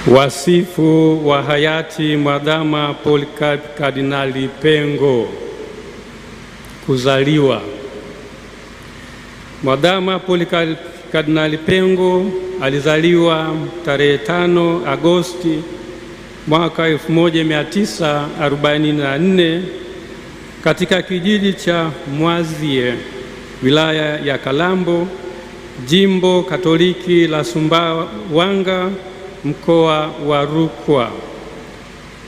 Wasifu wa hayati Mwadhama Polycarp Kardinali Pengo. Kuzaliwa. Mwadhama Polycarp Kardinali Pengo alizaliwa tarehe 5 Agosti mwaka 1944 katika kijiji cha Mwazie, wilaya ya Kalambo, Jimbo Katoliki la Sumbawanga, mkoa wa Rukwa.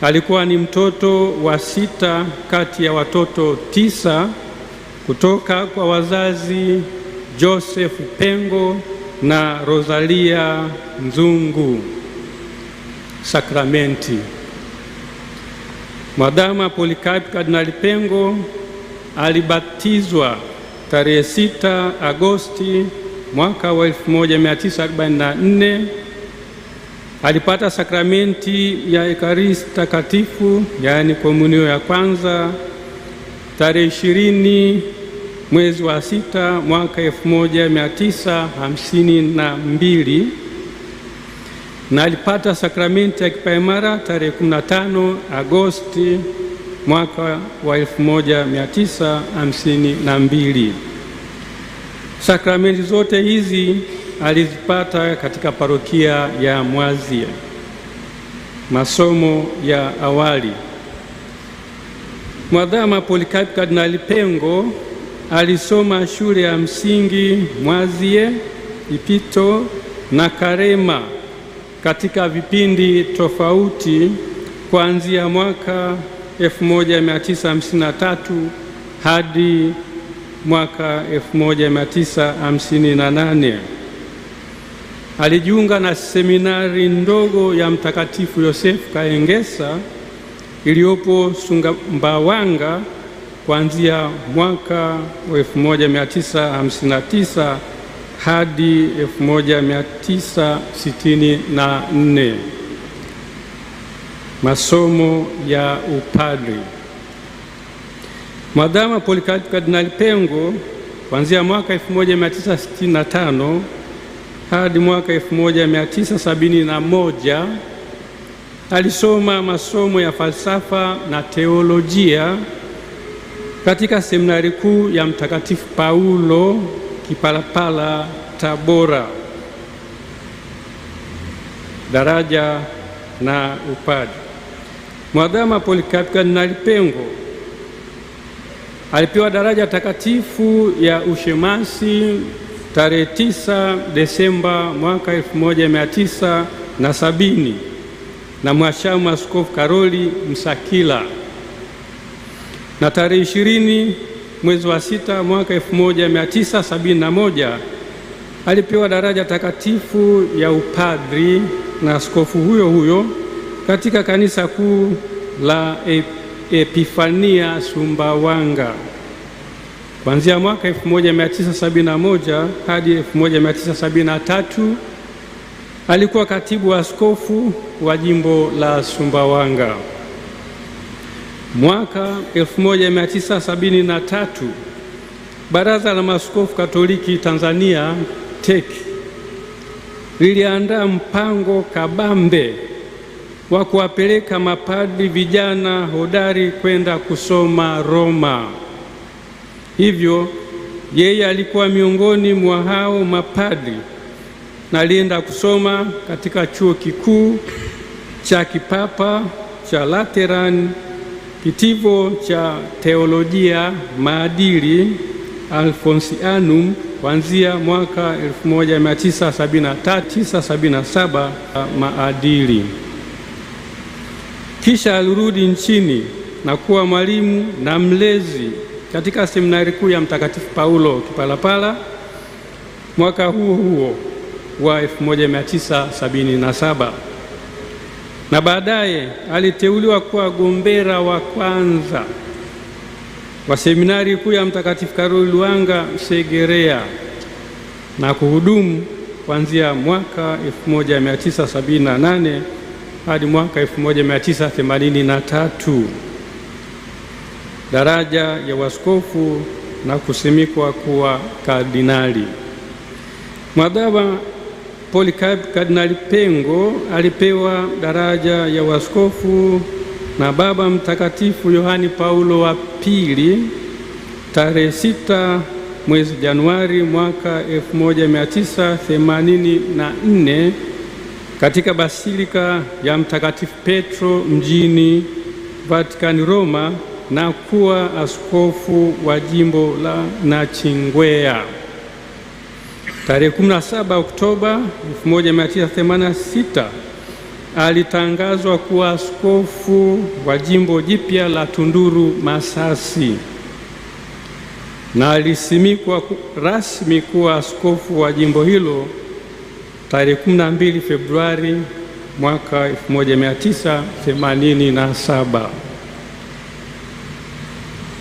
Alikuwa ni mtoto wa 6 kati ya watoto 9 kutoka kwa wazazi Joseph Pengo na Rosalia Nzungu Sakramenti. Mwadhama Polycarp Kardinali Pengo alibatizwa tarehe 6 Agosti mwaka wa 1944. Alipata sakramenti ya Ekaristi Takatifu, yaani komunio ya kwanza, tarehe 20 mwezi wa 6 mwaka 1952, na alipata sakramenti ya kipaimara tarehe 15 Agosti mwaka wa 1952. Sakramenti zote hizi alizipata katika parokia ya Mwazie. Masomo ya awali. Mwadhama Polycarp Kardinali Pengo alisoma shule ya msingi Mwazie, Ipito na Karema katika vipindi tofauti kuanzia mwaka 1953 hadi mwaka 1958. Alijiunga na seminari ndogo ya Mtakatifu Yosefu Kaengesa iliyopo Sumbawanga kuanzia mwaka wa 1959 hadi 1964. Masomo ya upadri. Mwadhama Polycarp Kardinali Pengo kuanzia mwaka 1965 hadi mwaka 1971 alisoma masomo ya falsafa na teolojia katika seminari kuu ya Mtakatifu Paulo Kipalapala, Tabora. Daraja na upadri. Mwadhama Polycarp Kardinali Pengo alipewa daraja takatifu ya ushemasi tarehe 9 Desemba mwaka 1970 na Mhashamu Askofu Karoli Msakila, na tarehe 20 mwezi wa 6 mwaka 1971 alipewa daraja takatifu ya upadri na askofu huyo huyo katika kanisa kuu la Epifania Sumbawanga. Kuanzia mwaka 1971 hadi 1973 alikuwa katibu wa askofu wa jimbo la Sumbawanga. Mwaka 1973 Baraza la Maaskofu Katoliki Tanzania TEC liliandaa mpango kabambe wa kuwapeleka mapadri vijana hodari kwenda kusoma Roma. Hivyo yeye alikuwa miongoni mwa hao mapadri na alienda kusoma katika chuo kikuu cha kipapa cha Lateran, kitivo cha teolojia maadili Alfonsianum kuanzia mwaka 1977 maadili. Kisha alirudi nchini na kuwa mwalimu na mlezi katika seminari kuu ya Mtakatifu Paulo Kipalapala mwaka huo huo wa 1977, na baadaye aliteuliwa kuwa gombera wa kwanza wa seminari kuu ya Mtakatifu Karoli Lwanga Segerea na kuhudumu kuanzia mwaka 1978 hadi mwaka 1983. Daraja ya waskofu na kusimikwa kuwa kardinali. Mwadhama Polycarp Kardinali Pengo alipewa daraja ya uaskofu na Baba Mtakatifu Yohane Paulo wa Pili tarehe 6 mwezi Januari mwaka 1984 katika Basilika ya Mtakatifu Petro mjini Vatican, Roma, na kuwa askofu wa jimbo la Nachingwea. Tarehe 17 Oktoba 1986 alitangazwa kuwa askofu wa jimbo jipya la Tunduru Masasi, na alisimikwa rasmi kuwa askofu wa jimbo hilo tarehe 12 Februari mwaka 1987.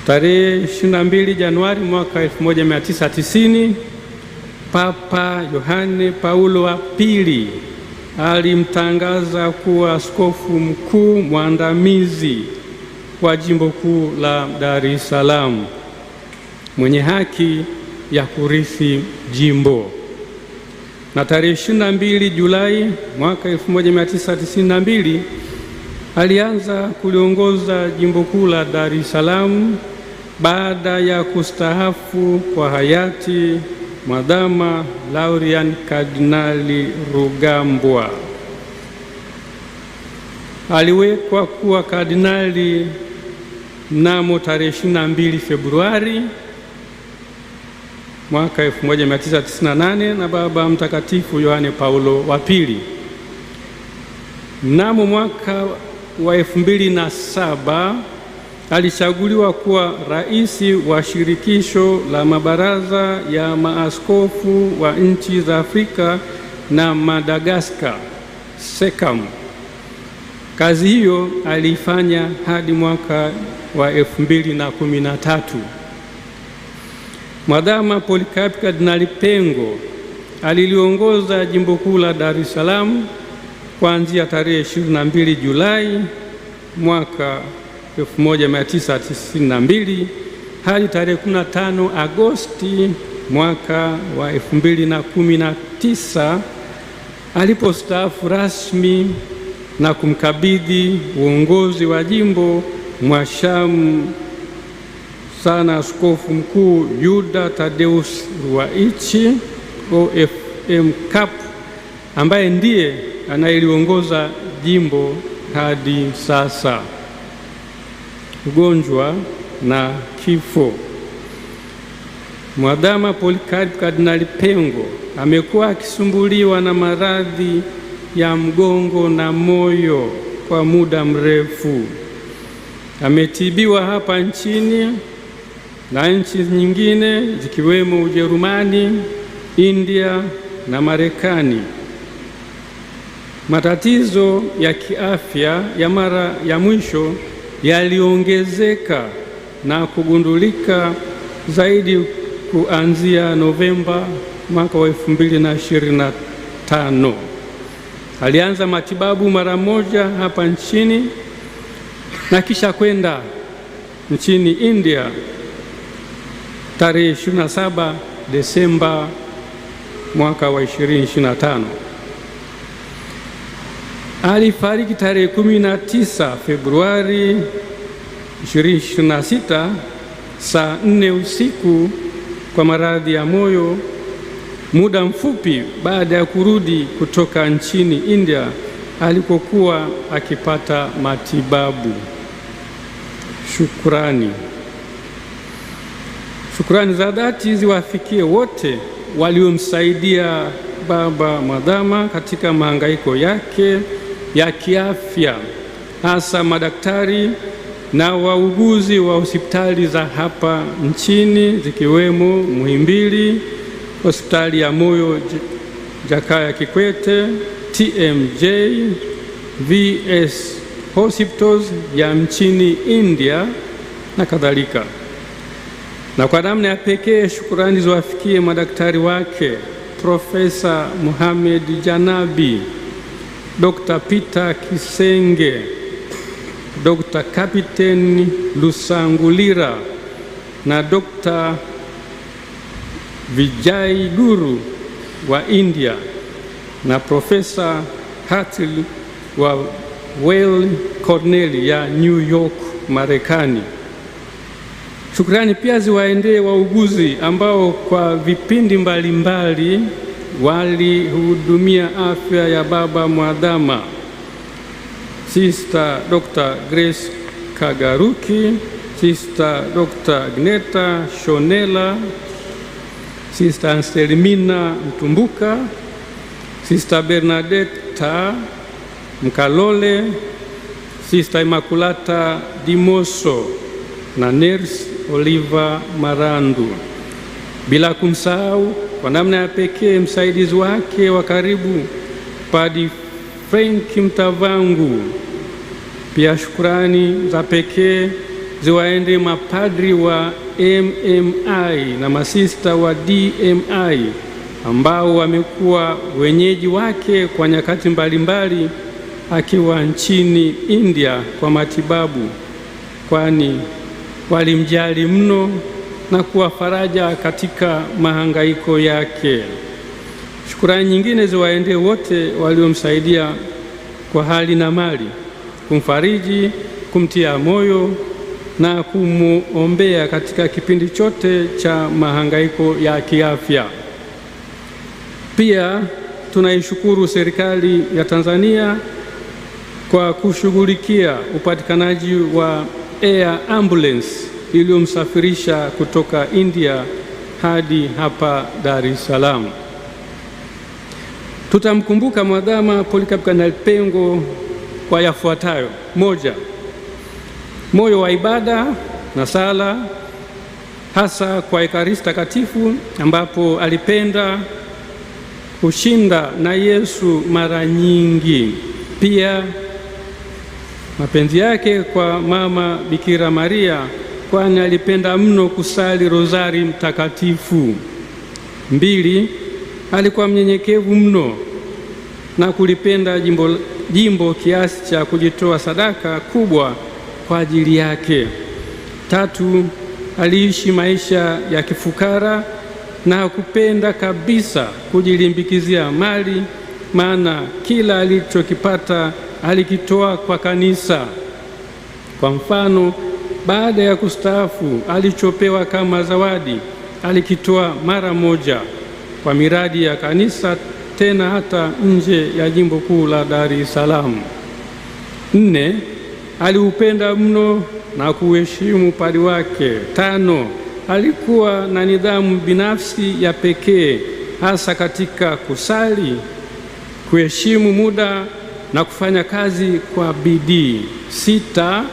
Tarehe 22 Januari mwaka 1990 Papa Yohane Paulo wa Pili alimtangaza kuwa askofu mkuu mwandamizi wa jimbo kuu la Dar es Salaam, mwenye haki ya kurithi jimbo. Na tarehe 22 Julai mwaka 1992 alianza kuliongoza jimbo kuu la Dar es Salaam baada ya kustahafu kwa hayati Mwadhama Laurian Kardinali Rugambwa. Aliwekwa kuwa kardinali mnamo tarehe 22 Februari mwaka 1998 na Baba Mtakatifu Yohane Paulo wa Pili. Mnamo mwaka wa 2007 alichaguliwa kuwa rais wa shirikisho la mabaraza ya maaskofu wa nchi za Afrika na Madagaskar, SECAM. Kazi hiyo aliifanya hadi mwaka wa 2013. Mwadhama Polycarp Kardinali Pengo aliliongoza jimbo kuu la Dar es Salaam kuanzia tarehe 22 Julai mwaka 1992 hadi tarehe 15 Agosti mwaka wa 2019 alipostaafu rasmi na kumkabidhi uongozi wa jimbo mwashamu sana Askofu Mkuu Yuda Tadeus Ruwaichi OFM Cap, ambaye ndiye anayeliongoza jimbo hadi sasa. Ugonjwa na kifo. Mwadhama Polycarp Kardinali Pengo amekuwa akisumbuliwa na maradhi ya mgongo na moyo kwa muda mrefu. Ametibiwa hapa nchini na nchi nyingine zikiwemo Ujerumani, India na Marekani. Matatizo ya kiafya ya mara ya mwisho yaliongezeka na kugundulika zaidi kuanzia Novemba mwaka wa 2025. Alianza matibabu mara moja hapa nchini na kisha kwenda nchini India tarehe 27 Desemba mwaka wa 2025. Alifariki tarehe 19 Februari 2026 saa 4 usiku kwa maradhi ya moyo, muda mfupi baada ya kurudi kutoka nchini India alikokuwa akipata matibabu. Shukrani za dhati ziwafikie wote waliomsaidia Baba Mwadhama katika mahangaiko yake ya kiafya, hasa madaktari na wauguzi wa hospitali za hapa nchini zikiwemo Muhimbili, hospitali ya moyo Jakaya Kikwete, TMJ, VS Hospitals ya nchini India na kadhalika. Na kwa namna ya pekee shukrani ziwafikie madaktari wake Profesa Mohamed Janabi, Dr. Peter Kisenge, Dr. Kapiteni Lusangulira na Dr. Vijay Guru wa India, na Profesa Hartley wa Weill Cornell ya New York, Marekani. Shukrani pia ziwaendee wauguzi ambao kwa vipindi mbalimbali walihudumia afya ya baba mwadhama: Sister Dr. Grace Kagaruki, Sister Dr. Gneta Shonela, Sister Anselmina Mtumbuka, Sister Bernadetta Mkalole, Sister Immaculata Dimoso na Nurse Oliva Marandu, bila kumsahau kwa namna ya pekee msaidizi wake wa karibu Padre Frank Mtavangu. Pia shukrani za pekee ziwaende mapadri wa MMI na masista wa DMI ambao wamekuwa wenyeji wake kwa nyakati mbalimbali akiwa nchini India kwa matibabu, kwani walimjali mno na kuwa faraja katika mahangaiko yake. Shukrani nyingine ziwaendee wote waliomsaidia kwa hali na mali, kumfariji, kumtia moyo na kumuombea katika kipindi chote cha mahangaiko ya kiafya. Pia tunaishukuru serikali ya Tanzania kwa kushughulikia upatikanaji wa air ambulance iliyomsafirisha kutoka India hadi hapa Dar es Salaam. Tutamkumbuka Mwadhama Polycarp Kardinali Pengo kwa yafuatayo: moja, moyo wa ibada na sala, hasa kwa Ekaristi Takatifu ambapo alipenda kushinda na Yesu mara nyingi. Pia mapenzi yake kwa Mama Bikira Maria, kwani alipenda mno kusali rozari mtakatifu. Mbili, alikuwa mnyenyekevu mno na kulipenda jimbo kiasi cha kujitoa sadaka kubwa kwa ajili yake. Tatu, aliishi maisha ya kifukara na hakupenda kabisa kujilimbikizia mali, maana kila alichokipata alikitoa kwa kanisa. Kwa mfano, baada ya kustaafu alichopewa kama zawadi alikitoa mara moja kwa miradi ya kanisa, tena hata nje ya jimbo kuu la Dar es Salaam. Nne, aliupenda mno na kuheshimu padri wake. Tano, alikuwa na nidhamu binafsi ya pekee, hasa katika kusali, kuheshimu muda na kufanya kazi kwa bidii. Sita,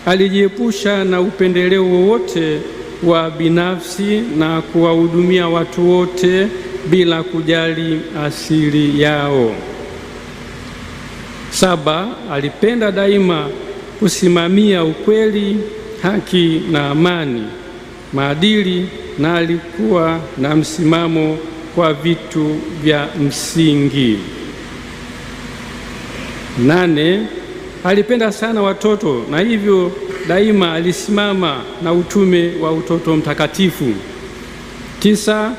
alijiepusha na upendeleo wowote wa binafsi na kuwahudumia watu wote bila kujali asili yao. Saba, alipenda daima kusimamia ukweli, haki na amani, maadili, na alikuwa na msimamo kwa vitu vya msingi. Nane, alipenda sana watoto na hivyo daima alisimama na utume wa utoto mtakatifu. Tisa,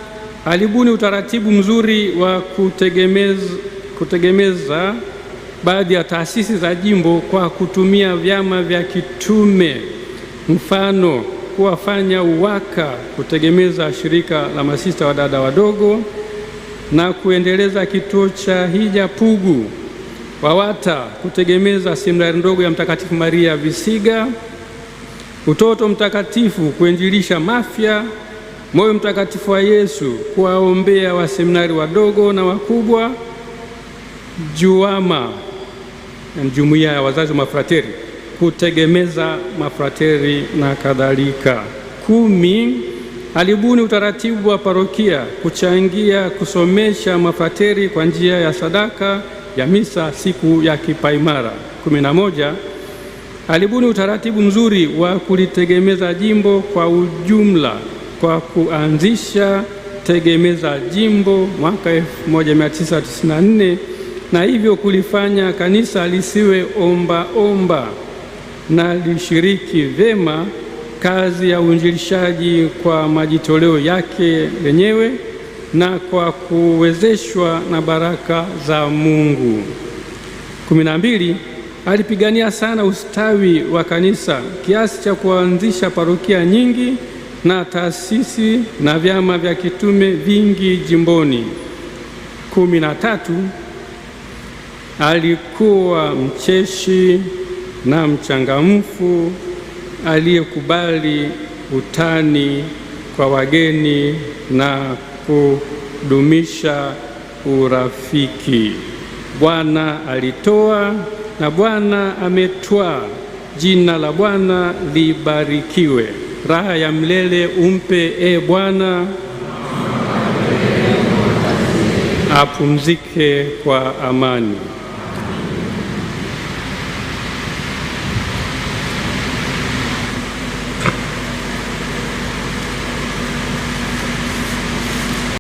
alibuni utaratibu mzuri wa kutegemeza baadhi ya taasisi za jimbo kwa kutumia vyama vya kitume, mfano kuwafanya UWAKA kutegemeza shirika la masista wa dada wadogo na kuendeleza kituo cha hija Pugu, WAWATA kutegemeza seminari ndogo ya Mtakatifu Maria Visiga, utoto mtakatifu kuinjilisha Mafia, moyo mtakatifu wa Yesu kuwaombea waseminari wadogo na wakubwa, JUWAMA na jumuiya ya wazazi wa mafrateri kutegemeza mafrateri na kadhalika. 10, alibuni utaratibu wa parokia kuchangia kusomesha mafrateri kwa njia ya sadaka ya misa siku ya kipaimara. 11, alibuni utaratibu mzuri wa kulitegemeza jimbo kwa ujumla kwa kuanzisha tegemeza jimbo mwaka 1994 na hivyo kulifanya kanisa lisiwe omba na lishiriki vema kazi ya uinjilishaji kwa majitoleo yake lenyewe na kwa kuwezeshwa na baraka za Mungu. 12. Alipigania sana ustawi wa kanisa kiasi cha kuanzisha parokia nyingi na taasisi na vyama vya kitume vingi jimboni. 13. Alikuwa mcheshi na mchangamfu aliyekubali utani kwa wageni na kudumisha urafiki. Bwana alitoa na Bwana ametwaa, jina la Bwana libarikiwe. Raha ya milele umpe, e Bwana, apumzike kwa amani.